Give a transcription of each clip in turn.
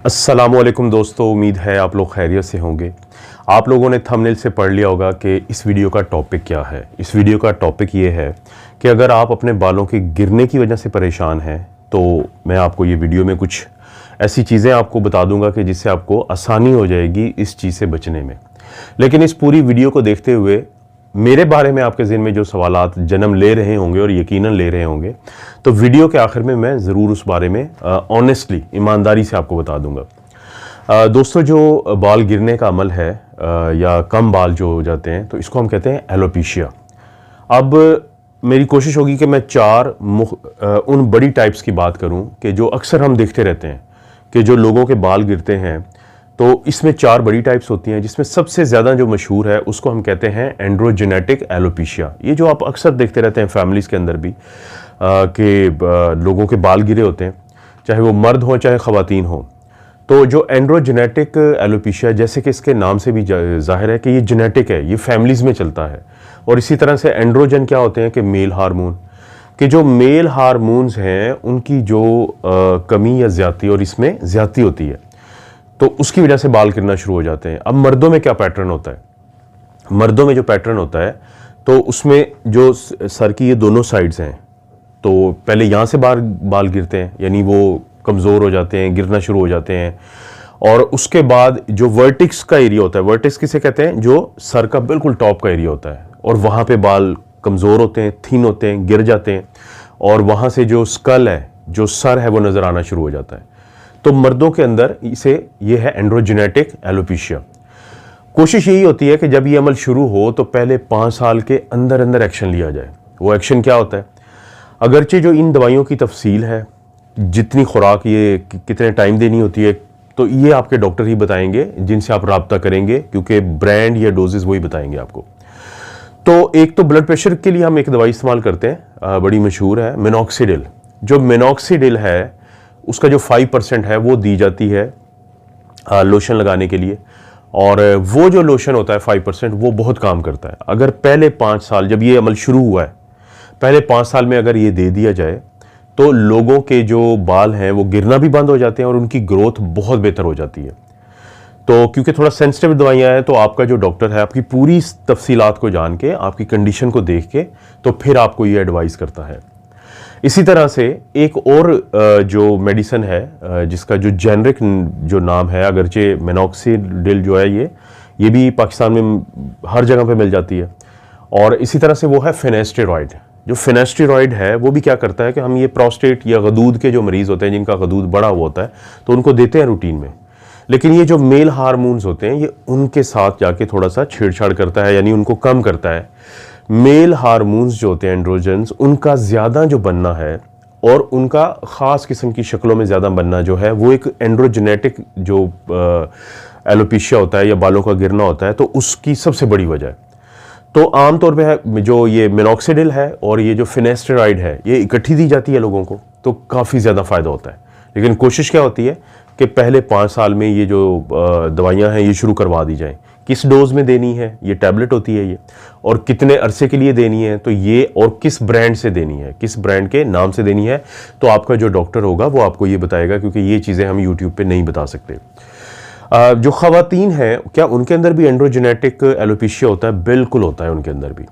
अस्सलामुअलैकुम दोस्तों, उम्मीद है आप लोग खैरियत से होंगे। आप लोगों ने थंबनेल से पढ़ लिया होगा कि इस वीडियो का टॉपिक क्या है। इस वीडियो का टॉपिक ये है कि अगर आप अपने बालों के गिरने की वजह से परेशान हैं तो मैं आपको ये वीडियो में कुछ ऐसी चीज़ें आपको बता दूंगा कि जिससे आपको आसानी हो जाएगी इस चीज़ से बचने में। लेकिन इस पूरी वीडियो को देखते हुए मेरे बारे में आपके ज़हन में जो सवालात जन्म ले रहे होंगे और यकीनन ले रहे होंगे, तो वीडियो के आखिर में मैं ज़रूर उस बारे में ऑनेस्टली, ईमानदारी से आपको बता दूंगा। दोस्तों, जो बाल गिरने का अमल है या कम बाल जो हो जाते हैं, तो इसको हम कहते हैं एलोपेशिया। अब मेरी कोशिश होगी कि मैं उन बड़ी टाइप्स की बात करूं कि जो अक्सर हम देखते रहते हैं कि जो लोगों के बाल गिरते हैं, तो इसमें 4 बड़ी टाइप्स होती हैं, जिसमें सबसे ज़्यादा जो मशहूर है उसको हम कहते हैं एंड्रोजेनेटिक एलोपेशिया। ये जो आप अक्सर देखते रहते हैं फैमिलीज़ के अंदर भी कि लोगों के बाल गिरे होते हैं, चाहे वो मर्द हो चाहे ख़वातीन हो। तो जो एंड्रोजेनेटिक एलोपेशिया, जैसे कि इसके नाम से भी जाहिर है कि ये जेनेटिक है, ये फैमिलीज़ में चलता है। और इसी तरह से एंड्रोजन क्या होते हैं कि मेल हार्मोन, कि जो मेल हार्मोन्स हैं उनकी जो कमी या ज़्यादती, और इसमें ज़्यादती होती है, तो उसकी वजह से बाल गिरना शुरू हो जाते हैं। अब मर्दों में क्या पैटर्न होता है? मर्दों में जो पैटर्न होता है, तो उसमें जो सर की ये दोनों साइड्स हैं, तो पहले यहाँ से बाल गिरते हैं, यानी वो कमज़ोर हो जाते हैं, गिरना शुरू हो जाते हैं। और उसके बाद जो वर्टिक्स का एरिया होता है, वर्टिक्स किसे कहते हैं? जो सर का बिल्कुल टॉप का एरिया होता है, और वहाँ पे बाल कमज़ोर होते हैं, थीन होते हैं, गिर जाते हैं, और वहाँ से जो स्कल है, जो सर है, वो नज़र आना शुरू हो जाता है। तो मर्दों के अंदर ये है एंड्रोजेनेटिक एलोपेशिया। कोशिश यही होती है कि जब ये अमल शुरू हो तो पहले 5 साल के अंदर अंदर एक्शन लिया जाए। वो एक्शन क्या होता है? अगरचे जो इन दवाइयों की तफसील है, जितनी खुराक, ये कितने टाइम देनी होती है, तो ये आपके डॉक्टर ही बताएंगे जिनसे आप रब्ता करेंगे, क्योंकि ब्रांड या डोजेज वही बताएंगे आपको। तो एक तो ब्लड प्रेशर के लिए हम एक दवाई इस्तेमाल करते हैं, बड़ी मशहूर है, मिनॉक्सिडिल। जो मिनॉक्सिडिल है उसका जो 5% है वो दी जाती है लोशन लगाने के लिए, और वो जो लोशन होता है 5% वो बहुत काम करता है। अगर पहले 5 साल, जब ये अमल शुरू हुआ है, पहले 5 साल में अगर ये दे दिया जाए, तो लोगों के जो बाल हैं वो गिरना भी बंद हो जाते हैं और उनकी ग्रोथ बहुत बेहतर हो जाती है। तो क्योंकि थोड़ा सेंसिटिव दवाइयाँ हैं, तो आपका जो डॉक्टर है आपकी पूरी तफसीलात को जान के, आपकी कंडीशन को देख के, तो फिर आपको ये एडवाइस करता है। इसी तरह से एक और जो मेडिसिन है, जिसका जो जेनरिक जो नाम है, अगरचे मिनॉक्सिडिल जो है, ये भी पाकिस्तान में हर जगह पे मिल जाती है। और इसी तरह से वो है फिनेस्टेरॉइड। जो फिनेस्टेरॉइड है वो भी क्या करता है कि हम ये प्रोस्टेट या गदूद के जो मरीज़ होते हैं, जिनका गदूद बड़ा हुआ होता है, तो उनको देते हैं रूटीन में। लेकिन ये जो मेल हार्मोन्स होते हैं, ये उनके साथ जाके थोड़ा सा छेड़छाड़ करता है, यानी उनको कम करता है। मेल हार्मोन्स जो होते हैं, एंड्रोजन्स, उनका ज़्यादा जो बनना है और उनका ख़ास किस्म की शक्लों में ज़्यादा बनना जो है, वो एक एंड्रोजेनेटिक जो एलोपेशिया होता है या बालों का गिरना होता है, तो उसकी सबसे बड़ी वजह है। तो आमतौर पे जो ये मिनॉक्सिडिल है और ये जो फिनेस्टेरॉइड है, ये इकट्ठी दी जाती है लोगों को, तो काफ़ी ज़्यादा फ़ायदा होता है। लेकिन कोशिश क्या होती है कि पहले 5 साल में ये जो दवाइयाँ हैं ये शुरू करवा दी जाएँ। किस डोज में देनी है, ये टैबलेट होती है ये, और कितने अरसे के लिए देनी है, तो ये, और किस ब्रांड से देनी है, किस ब्रांड के नाम से देनी है, तो आपका जो डॉक्टर होगा वो आपको ये बताएगा, क्योंकि ये चीज़ें हम यूट्यूब पे नहीं बता सकते। जो ख़वातीन हैं, क्या उनके अंदर भी एंड्रोजेनेटिक एलोपेशिया होता है? बिल्कुल होता है उनके अंदर भी,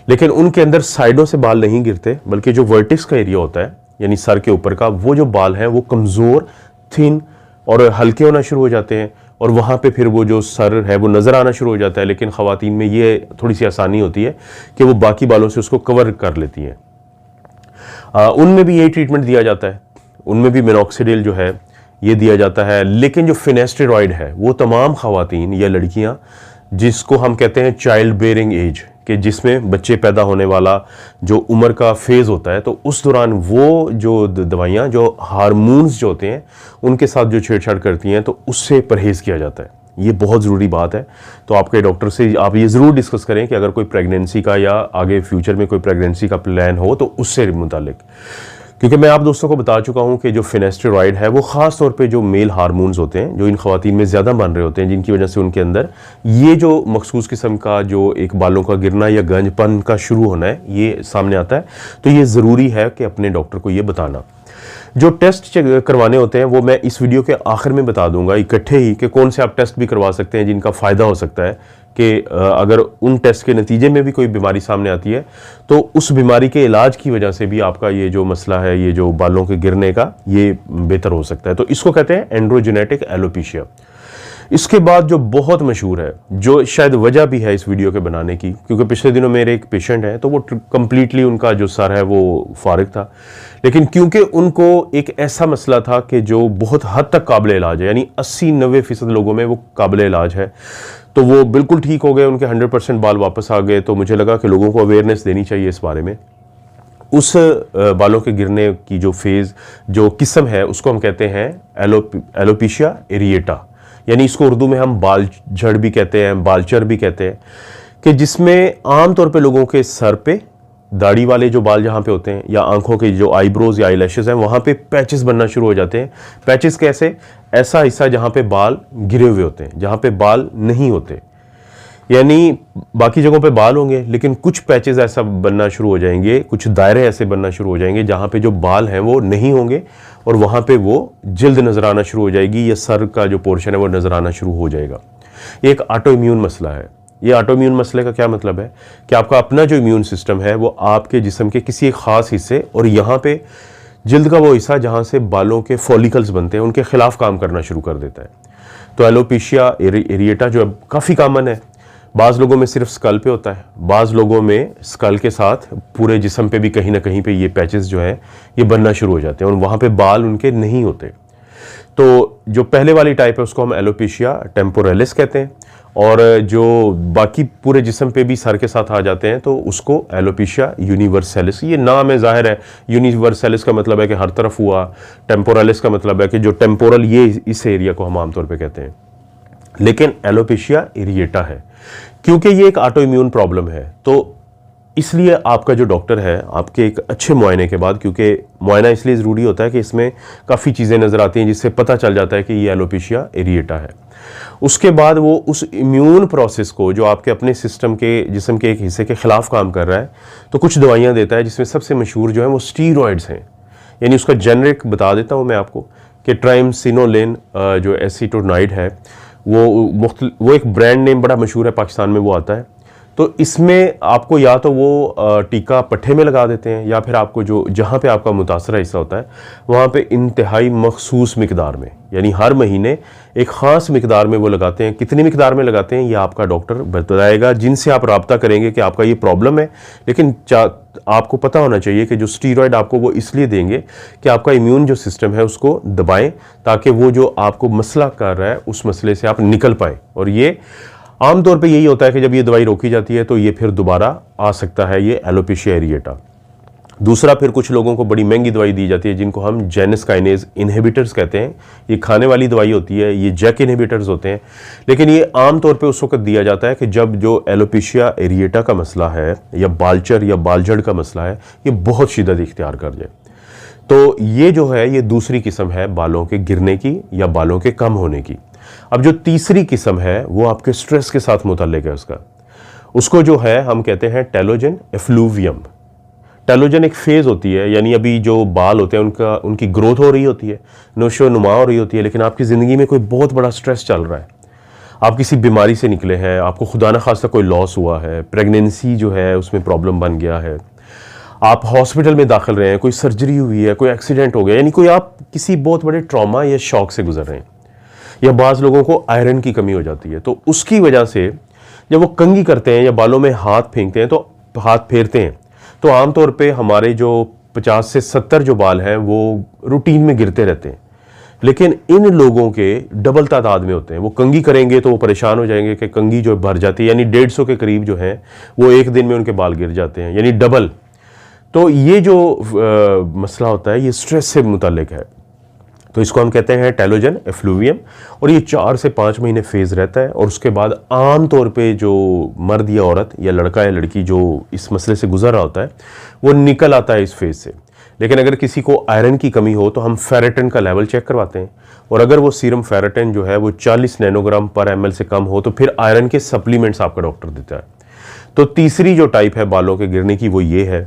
लेकिन उनके अंदर साइडों से बाल नहीं गिरते, बल्कि जो वर्टिक्स का एरिया होता है, यानी सर के ऊपर का, वो जो बाल हैं वो कमज़ोर, थिन और हल्के होना शुरू हो जाते हैं, और वहाँ पे फिर वो जो सर है वो नज़र आना शुरू हो जाता है। लेकिन ख़वातीन में ये थोड़ी सी आसानी होती है कि वो बाकी बालों से उसको कवर कर लेती हैं। उनमें भी यही ट्रीटमेंट दिया जाता है, उनमें भी मिनॉक्सिडिल जो है ये दिया जाता है। लेकिन जो फिनेस्टेरॉइड है वो तमाम ख़वातीन या लड़कियाँ, जिसको हम कहते हैं चाइल्ड बेयरिंग एज, कि जिसमें बच्चे पैदा होने वाला जो उम्र का फेज़ होता है, तो उस दौरान वो जो दवाइयाँ, जो हार्मोन्स जो होते हैं, उनके साथ जो छेड़छाड़ करती हैं, तो उससे परहेज़ किया जाता है। ये बहुत ज़रूरी बात है। तो आपके डॉक्टर से आप ये ज़रूर डिस्कस करें कि अगर कोई प्रेगनेंसी का या आगे फ्यूचर में कोई प्रेगनेंसी का प्लान हो, तो उससे मुतालिक, क्योंकि मैं आप दोस्तों को बता चुका हूं कि जो फिनेस्टेरॉइड है वो ख़ास तौर पे जो मेल हार्मोन्स होते हैं, जो इन ख़वातीन में ज़्यादा बन रहे होते हैं, जिनकी वजह से उनके अंदर ये जो मखसूस किस्म का जो एक बालों का गिरना या गंजपन का शुरू होना है, ये सामने आता है। तो ये ज़रूरी है कि अपने डॉक्टर को ये बताना। जो टेस्ट करवाने होते हैं वो मैं इस वीडियो के आखिर में बता दूंगा इकट्ठे ही कि कौन से आप टेस्ट भी करवा सकते हैं जिनका फ़ायदा हो सकता है कि अगर उन टेस्ट के नतीजे में भी कोई बीमारी सामने आती है तो उस बीमारी के इलाज की वजह से भी आपका ये जो मसला है, ये जो बालों के गिरने का, ये बेहतर हो सकता है। तो इसको कहते हैं एंड्रोजेनेटिक एलोपेशिया। इसके बाद जो बहुत मशहूर है, जो शायद वजह भी है इस वीडियो के बनाने की, क्योंकि पिछले दिनों मेरे एक पेशेंट है तो वो कंप्लीटली उनका जो सर है वो फारिग था, लेकिन क्योंकि उनको एक ऐसा मसला था कि जो बहुत हद तक काबिल इलाज है, यानी 80-90% लोगों में वो काबिल इलाज है, तो वो बिल्कुल ठीक हो गए, उनके 100% बाल वापस आ गए। तो मुझे लगा कि लोगों को अवेयरनेस देनी चाहिए इस बारे में। उस बालों के गिरने की जो फेज़, जो किस्म है, उसको हम कहते हैं एलोपेशिया एरिएटा, यानी इसको उर्दू में हम बाल झड़ भी कहते हैं, बालचर भी कहते हैं, कि जिसमें आमतौर पे लोगों के सर पे दाढ़ी वाले जो बाल जहाँ पे होते हैं, या आंखों के जो आईब्रोज या आईलैशेस हैं, वहाँ पे पैचेस बनना शुरू हो जाते हैं। पैचेस कैसे? ऐसा हिस्सा जहाँ पे बाल गिरे हुए होते हैं, जहाँ पे बाल नहीं होते, यानी बाकी जगहों पे बाल होंगे लेकिन कुछ पैचेस ऐसा बनना शुरू हो जाएंगे, कुछ दायरे ऐसे बनना शुरू हो जाएंगे जहाँ पे जो बाल हैं वो नहीं होंगे और वहाँ पे वो जिल्द नज़र आना शुरू हो जाएगी, या सर का जो पोर्शन है वो नज़र आना शुरू हो जाएगा। ये एक ऑटो इम्यून मसला है। ये ऑटो इम्यून मसले का क्या मतलब है कि आपका अपना जो इम्यून सिस्टम है वो आपके जिस्म के किसी एक ख़ास हिस्से और यहाँ पे जिल्द का वो हिस्सा जहाँ से बालों के फॉलिकल्स बनते हैं उनके खिलाफ काम करना शुरू कर देता है। तो एलोपेशिया एरिएटा जो काफ़ी कॉमन है, बाज़ लोगों में सिर्फ स्कल पे होता है, बाज़ लोगों में स्कल के साथ पूरे जिस्म पे भी कहीं ना कहीं पे ये पैचेस जो हैं ये बनना शुरू हो जाते हैं और वहाँ पे बाल उनके नहीं होते। तो जो पहले वाली टाइप है उसको हम एलोपेशिया टेम्पोरलिस कहते हैं, और जो बाकी पूरे जिस्म पे भी सर के साथ आ जाते हैं तो उसको एलोपेशिया यूनिवर्सैलिस, ये नाम है, ज़ाहिर है यूनिवर्सैलिस का मतलब है कि हर तरफ हुआ, टेम्पोरलिस का मतलब है कि जो टेम्पोरल, ये इस एरिया को हम आमतौर पे कहते हैं, लेकिन एलोपेशिया एरिएटा है। क्योंकि ये एक ऑटो इम्यून प्रॉब्लम है तो इसलिए आपका जो डॉक्टर है आपके एक अच्छे मुआयने के बाद, क्योंकि मुआयना इसलिए ज़रूरी होता है कि इसमें काफ़ी चीज़ें नज़र आती हैं जिससे पता चल जाता है कि ये एलोपेशिया एरिएटा है, उसके बाद वो उस इम्यून प्रोसेस को जो आपके अपने सिस्टम के जिस्म के एक हिस्से के ख़िलाफ़ काम कर रहा है तो कुछ दवाइयाँ देता है, जिसमें सबसे मशहूर जो है वो स्टीरॉयड्स हैं। यानी उसका जेनरिक बता देता हूँ मैं आपको कि ट्राइमसिनोलिन जो एसीटोनाइड है वो एक ब्रांड नेम बड़ा मशहूर है पाकिस्तान में, वो आता है। तो इसमें आपको या तो वो टीका पट्ठे में लगा देते हैं या फिर आपको जो जहाँ पे आपका मुतासरा हिस्सा होता है वहाँ पे इंतहाई मखसूस मिकदार में, यानी हर महीने एक ख़ास मिकदार में वो लगाते हैं। कितनी मिकदार में लगाते हैं ये आपका डॉक्टर बताएगा, जिनसे आप रब्ता करेंगे कि आपका ये प्रॉब्लम है। लेकिन आपको पता होना चाहिए कि जो स्टीरॉयड आपको वो इसलिए देंगे कि आपका इम्यून जो सिस्टम है उसको दबाएं, ताकि वो जो आपको मसला कर रहा है उस मसले से आप निकल पाएँ। और ये आमतौर पे यही होता है कि जब ये दवाई रोकी जाती है तो ये फिर दोबारा आ सकता है, ये एलोपेशिया एरिएटा। दूसरा, फिर कुछ लोगों को बड़ी महंगी दवाई दी जाती है जिनको हम जेनस काइनेज इनहिबिटर्स कहते हैं। ये खाने वाली दवाई होती है, ये जैक इनहिबिटर्स होते हैं, लेकिन ये आमतौर पे उस वक्त दिया जाता है कि जब जो एलोपेशिया एरिएटा का मसला है या बालचर या बालझड़ का मसला है ये बहुत शिद्दत इख्तियार कर जाए। तो ये जो है ये दूसरी किस्म है बालों के गिरने की या बालों के कम होने की। अब जो तीसरी किस्म है वो आपके स्ट्रेस के साथ मुताल्लिक है उसको जो है हम कहते हैं टेलोजन एफ्लूवियम। टेलोजन एक फेज़ होती है, यानी अभी जो बाल होते हैं उनकी ग्रोथ हो रही होती है, नशो नुमा हो रही होती है, लेकिन आपकी ज़िंदगी में कोई बहुत बड़ा स्ट्रेस चल रहा है, आप किसी बीमारी से निकले हैं, आपको खुदा न खास्ता कोई लॉस हुआ है, प्रेगनेंसी जो है उसमें प्रॉब्लम बन गया है, आप हॉस्पिटल में दाखिल रहे हैं, कोई सर्जरी हुई है, कोई एक्सीडेंट हो गया, यानी कोई आप किसी बहुत बड़े ट्रॉमा या शॉक से गुजर रहे हैं, या बाज़ लोगों को आयरन की कमी हो जाती है। तो उसकी वजह से जब वो कंघी करते हैं या बालों में हाथ फेंकते हैं, तो हाथ फेरते हैं, तो आमतौर पे हमारे जो 50 से 70 जो बाल हैं वो रूटीन में गिरते रहते हैं, लेकिन इन लोगों के डबल तादाद में होते हैं। वो कंघी करेंगे तो वो परेशान हो जाएंगे कि कंघी जो भर जाती है, यानी 150 के करीब जो है वो एक दिन में उनके बाल गिर जाते हैं, यानी डबल। तो ये जो मसला होता है ये स्ट्रेस से मुताल्लिक है, तो इसको हम कहते हैं टेलोजन एफ्लूवियम, और ये 4 से 5 महीने फेज़ रहता है। और उसके बाद आम तौर पे जो मर्द या औरत या लड़का या लड़की जो इस मसले से गुजर रहा होता है वो निकल आता है इस फेज़ से। लेकिन अगर किसी को आयरन की कमी हो तो हम फेरेटिन का लेवल चेक करवाते हैं, और अगर वो सीरम फेरेटिन जो है वो 40 नैनोग्राम पर ml से कम हो तो फिर आयरन के सप्लीमेंट्स आपका डॉक्टर देता है। तो तीसरी जो टाइप है बालों के गिरने की वो ये है।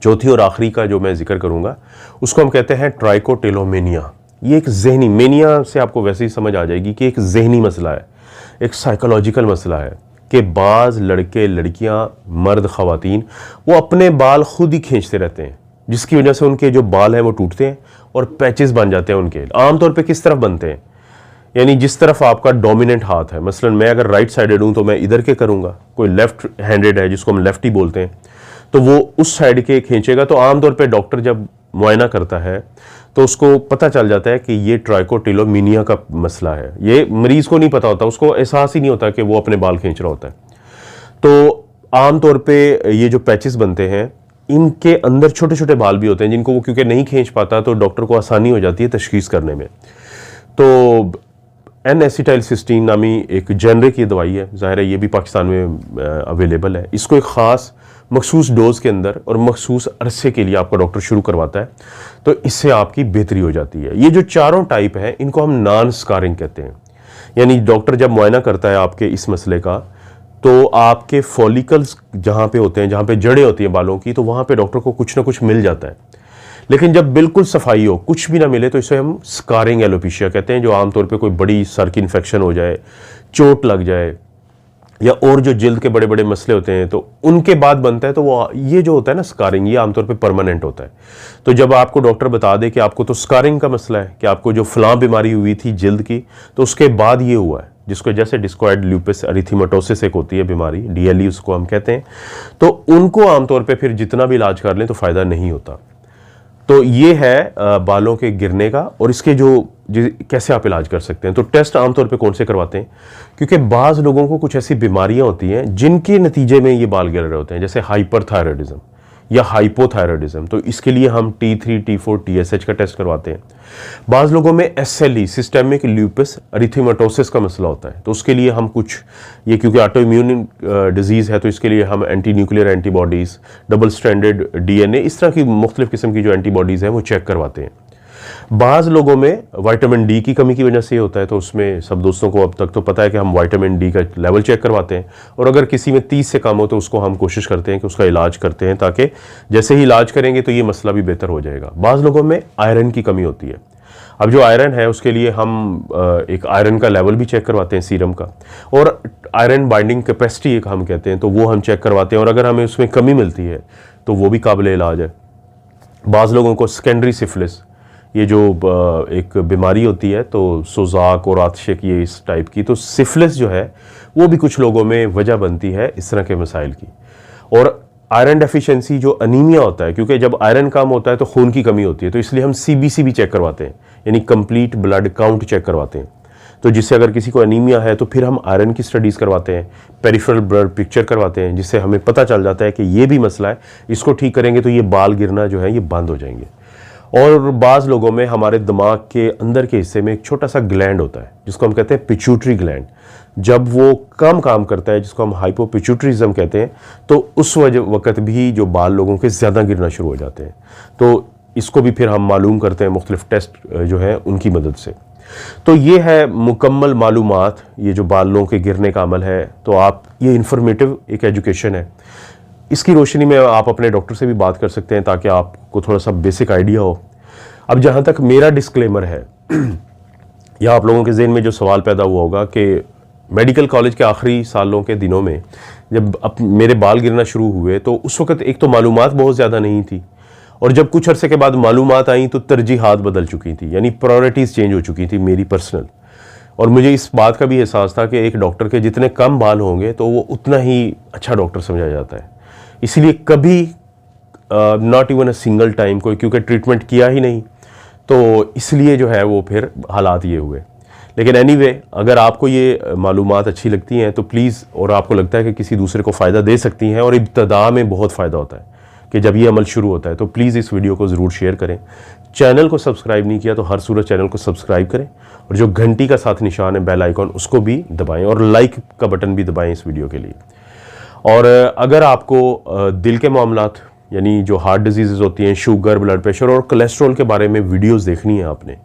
चौथी और आखिरी का जो मैं जिक्र करूंगा उसको हम कहते हैं ट्राइकोटिलोमेनिया। ये एक जहनी, मेनिया से आपको वैसे ही समझ आ जाएगी कि एक जहनी मसला है, एक साइकोलॉजिकल मसला है कि बाज़ लड़के लड़कियां, मर्द ख़वातीन वो अपने बाल खुद ही खींचते रहते हैं, जिसकी वजह से उनके जो बाल हैं वो टूटते हैं और पैचेस बन जाते हैं उनके। आमतौर पे किस तरफ बनते हैं, यानी जिस तरफ आपका डोमिनेंट हाथ है, मसलन मैं अगर राइट साइडेड हूं तो मैं इधर के करूंगा, कोई लेफ्ट हैंडेड है जिसको हम लेफ्टी बोलते हैं तो वो उस साइड के खींचेगा। तो आमतौर पे डॉक्टर जब मुआयना करता है तो उसको पता चल जाता है कि ये ट्राइकोटिलोमेनिया का मसला है। ये मरीज को नहीं पता होता, उसको एहसास ही नहीं होता कि वो अपने बाल खींच रहा होता है। तो आमतौर पे ये जो पैचेस बनते हैं इनके अंदर छोटे छोटे बाल भी होते हैं जिनको वो क्योंकि नहीं खींच पाता, तो डॉक्टर को आसानी हो जाती है तशखीस करने में। तो N-एसिटाइलसिस्टीन नामी एक जेनरिक ये दवाई है, ज़ाहिर है ये भी पाकिस्तान में अवेलेबल है। इसको एक ख़ास मखसूस डोज के अंदर और मखसूस अरसे के लिए आपका डॉक्टर शुरू करवाता है, तो इससे आपकी बेहतरी हो जाती है। ये जो चारों टाइप हैं इनको हम नॉन स्कारिंग कहते हैं, यानी डॉक्टर जब मुआयना करता है आपके इस मसले का तो आपके फॉलिकल्स जहाँ पे होते हैं, जहाँ पे जड़ें होती हैं बालों की, तो वहाँ पे डॉक्टर को कुछ ना कुछ मिल जाता है। लेकिन जब बिल्कुल सफाई हो, कुछ भी ना मिले, तो इसे हम स्कारिंग एलोपेशिया कहते हैं, जो आमतौर पे कोई बड़ी सर की इन्फेक्शन हो जाए, चोट लग जाए या और जो जिल्द के बड़े बड़े मसले होते हैं तो उनके बाद बनता है। तो वो ये जो होता है ना स्कारिंग, ये आमतौर पे परमानेंट होता है। तो जब आपको डॉक्टर बता दे कि आपको तो स्कारिंग का मसला है, कि आपको जो फलां बीमारी हुई थी जिल्द की, तो उसके बाद ये हुआ है, जिसको जैसे डिस्क्वायड ल्यूपस एरिथेमेटोसिस एक होती है बीमारी, DLE उसको हम कहते हैं, तो उनको आमतौर पर फिर जितना भी इलाज कर लें तो फ़ायदा नहीं होता। तो ये है बालों के गिरने का, और इसके जो कैसे आप इलाज कर सकते हैं। तो टेस्ट आमतौर पे कौन से करवाते हैं, क्योंकि बाज़ लोगों को कुछ ऐसी बीमारियां होती हैं जिनके नतीजे में ये बाल गिर रहे होते हैं, जैसे हाइपरथायरॉयडिज्म या हाइपोथायरॉयडिज्म। तो इसके लिए हम T3, T4, TSH का टेस्ट करवाते हैं। बाज़ लोगों में SLE, सिस्टेमिक ल्यूपस एरिथेमेटोसिस का मसला होता है, तो उसके लिए हम कुछ, ये क्योंकि ऑटो इम्यून डिजीज़ है तो इसके लिए हम anti nuclear antibodies, double stranded DNA, इस तरह की मुख्तलिफ किस्म की जो एंटीबॉडीज़ हैं वो चेक करवाते हैं। बाज़ लोगों में विटामिन D की कमी की वजह से होता है, तो उसमें सब दोस्तों को अब तक तो पता है कि हम विटामिन D का लेवल चेक करवाते हैं, और अगर किसी में 30 से कम हो तो उसको हम कोशिश करते हैं कि उसका इलाज करते हैं, ताकि जैसे ही इलाज करेंगे तो ये मसला भी बेहतर हो जाएगा। बाज़ लोगों में आयरन की कमी होती है। अब जो आयरन है उसके लिए हम एक आयरन का लेवल भी चेक करवाते हैं सीरम का, और आयरन बाइंडिंग कैपेसिटी एक हम कहते हैं, तो वो हम चेक करवाते हैं, और अगर हमें उसमें कमी मिलती है तो वो भी काबिल इलाज है। बाज़ लोगों को सेकेंडरी सिफिलिस, ये जो एक बीमारी होती है, तो सोजाक और आतशे की ये इस टाइप की, तो सिफिलिस जो है वो भी कुछ लोगों में वजह बनती है इस तरह के मसाइल की। और आयरन डेफिशिएंसी जो अनीमिया होता है, क्योंकि जब आयरन कम होता है तो खून की कमी होती है, तो इसलिए हम CBC भी चेक करवाते हैं, यानी कंप्लीट ब्लड काउंट चेक करवाते हैं। तो जिससे अगर किसी को अनीमिया है तो फिर हम आयरन की स्टडीज़ करवाते हैं, पेरिफेरल ब्लड पिक्चर करवाते हैं, जिससे हमें पता चल जाता है कि ये भी मसला है, इसको ठीक करेंगे तो ये बाल गिरना जो है ये बंद हो जाएंगे। और बाज़ लोगों में हमारे दिमाग के अंदर के हिस्से में एक छोटा सा ग्लैंड होता है जिसको हम कहते हैं पिट्यूटरी ग्लैंड, जब वो कम काम करता है, जिसको हम हाइपोपिट्यूटरिज्म कहते हैं, तो उस वक्त भी जो बाल लोगों के ज़्यादा गिरना शुरू हो जाते हैं। तो इसको भी फिर हम मालूम करते हैं मुख्तलिफ टेस्ट जो है उनकी मदद से। तो ये है मुकम्मल मालूमात, ये जो बालों के गिरने का अमल है। तो आप, ये इन्फॉर्मेटिव एक एजुकेशन है, इसकी रोशनी में आप अपने डॉक्टर से भी बात कर सकते हैं ताकि आपको थोड़ा सा बेसिक आइडिया हो। अब जहाँ तक मेरा डिस्क्लेमर है, या आप लोगों के जहन में जो सवाल पैदा हुआ होगा कि मेडिकल कॉलेज के आखिरी सालों के दिनों में जब मेरे बाल गिरना शुरू हुए तो उस वक्त एक तो मालूमात बहुत ज़्यादा नहीं थी, और जब कुछ अरसे के बाद मालूमात आई तो तरजीहात बदल चुकी थी, यानी प्रायोरिटीज़ चेंज हो चुकी थी मेरी पर्सनल। और मुझे इस बात का भी एहसास था कि एक डॉक्टर के जितने कम बाल होंगे तो वो उतना ही अच्छा डॉक्टर समझा जाता है। इसलिए कभी not even a single time कोई क्योंकि ट्रीटमेंट किया ही नहीं, तो इसलिए जो है वो फिर हालात ये हुए। लेकिन एनीवे, अगर आपको ये मालूमात अच्छी लगती हैं तो प्लीज़, और आपको लगता है कि किसी दूसरे को फ़ायदा दे सकती हैं, और इब्तदा में बहुत फ़ायदा होता है कि जब ये अमल शुरू होता है, तो प्लीज़ इस वीडियो को ज़रूर शेयर करें। चैनल को सब्सक्राइब नहीं किया तो हर सूरत चैनल को सब्सक्राइब करें, और जो घंटी का साथ निशान है बेल आइकॉन उसको भी दबाएं, और लाइक का बटन भी दबाएं इस वीडियो के लिए। और अगर आपको दिल के मामलात, यानी जो हार्ट डिजीज़ होती हैं, शुगर, ब्लड प्रेशर और कोलेस्ट्रॉल के बारे में वीडियोस देखनी है आपने,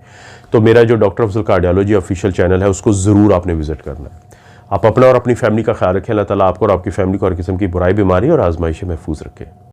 तो मेरा जो doctor Afzal cardiology official channel है उसको ज़रूर आपने विजिट करना है। आप अपना और अपनी फैमिली का ख्याल रखें। अल्लाह ताला आपको और आपकी फैमिली को हर किस्म की बुराई, बीमारी और आजमाइश से महफूज रखें।